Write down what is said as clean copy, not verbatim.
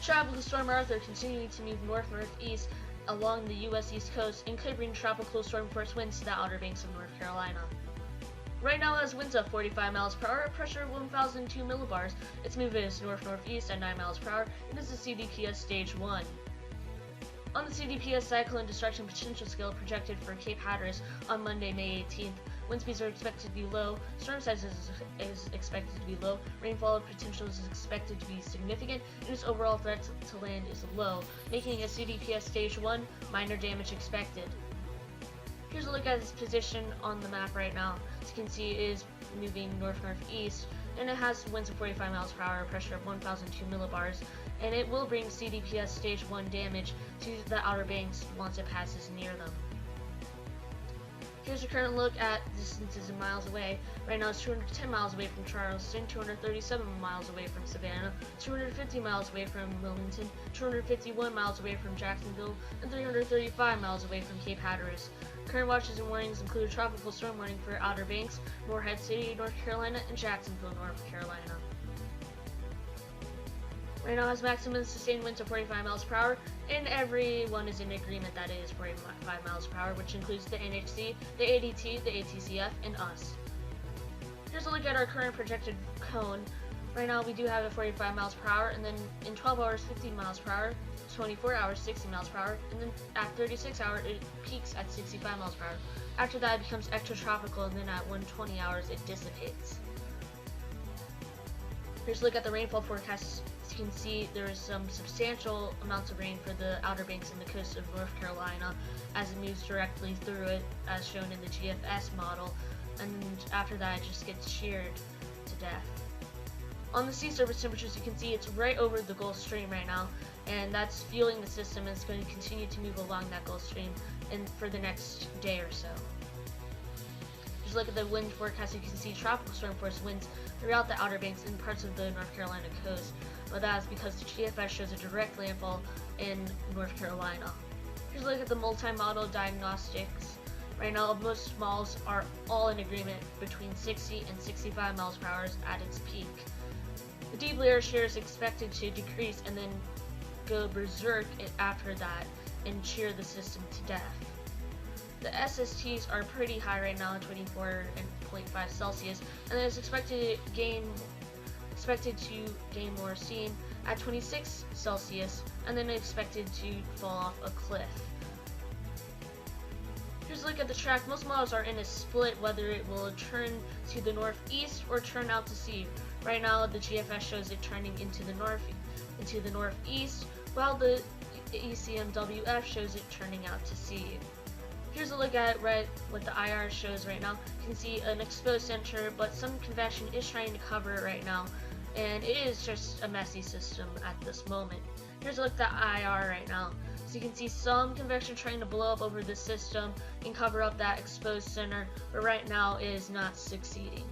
Tropical Storm Arthur continuing to move north-northeast along the U.S. East Coast and could bring tropical storm force winds to the Outer Banks of North Carolina. Right now it has winds of 45 miles per hour, pressure of 1,002 millibars. Its movement is north-northeast at 9 miles per hour, and this is CDPS Stage 1. On the CDPS Cyclone Destruction Potential Scale projected for Cape Hatteras on Monday, May 18th, wind speeds are expected to be low, storm size is expected to be low, rainfall potential is expected to be significant, and its overall threat to land is low, making a CDPS Stage 1, minor damage expected. Here's a look at its position on the map right now. As you can see, it is moving north-northeast, and it has winds of 45 miles per hour, pressure of 1,002 millibars, and it will bring CDPS Stage 1 damage to the Outer Banks once it passes near them. Here's a current look at distances in miles away. Right now it's 210 miles away from Charleston, 237 miles away from Savannah, 250 miles away from Wilmington, 251 miles away from Jacksonville, and 335 miles away from Cape Hatteras. Current watches and warnings include a tropical storm warning for Outer Banks, Morehead City, North Carolina, and Jacksonville, North Carolina. Right now it has maximum sustained winds of 45 miles per hour, and everyone is in agreement that it is 45 miles per hour, which includes the NHC, the ADT, the ATCF, and us. Here's a look at our current projected cone. Right now we do have it 45 miles per hour, and then in 12 hours 50 miles per hour, 24 hours 60 miles per hour, and then at 36 hours it peaks at 65 miles per hour. After that it becomes extratropical, and then at 120 hours it dissipates. Here's a look at the rainfall forecast. As you can see, there is some substantial amounts of rain for the Outer Banks and the coast of North Carolina as it moves directly through it, as shown in the GFS model, and after that it just gets sheared to death. On the sea surface temperatures, you can see it's right over the Gulf Stream right now, and that's fueling the system, and it's going to continue to move along that Gulf Stream for the next day or so. Just look at the wind forecast. You can see tropical storm force winds throughout the Outer Banks and parts of the North Carolina coast, but that's because the GFS shows a direct landfall in North Carolina. Here's a look at the multi-model diagnostics. Right now, most models are all in agreement between 60 and 65 miles per hour at its peak. The deep layer shear is expected to decrease and then go berserk after that and shear the system to death. The SSTs are pretty high right now, 24.5 Celsius, and it's expected to gain more steam at 26 Celsius, and then expected to fall off a cliff. Here's a look at the track. Most models are in a split whether it will turn to the northeast or turn out to sea. Right now the GFS shows it turning into the northeast, while the ECMWF shows it turning out to sea. Here's a look at what the IR shows right now. You can see an exposed center, but some convection is trying to cover it right now, and it is just a messy system at this moment. Here's a look at the IR right now. So you can see some convection trying to blow up over the system and cover up that exposed center, but right now it is not succeeding.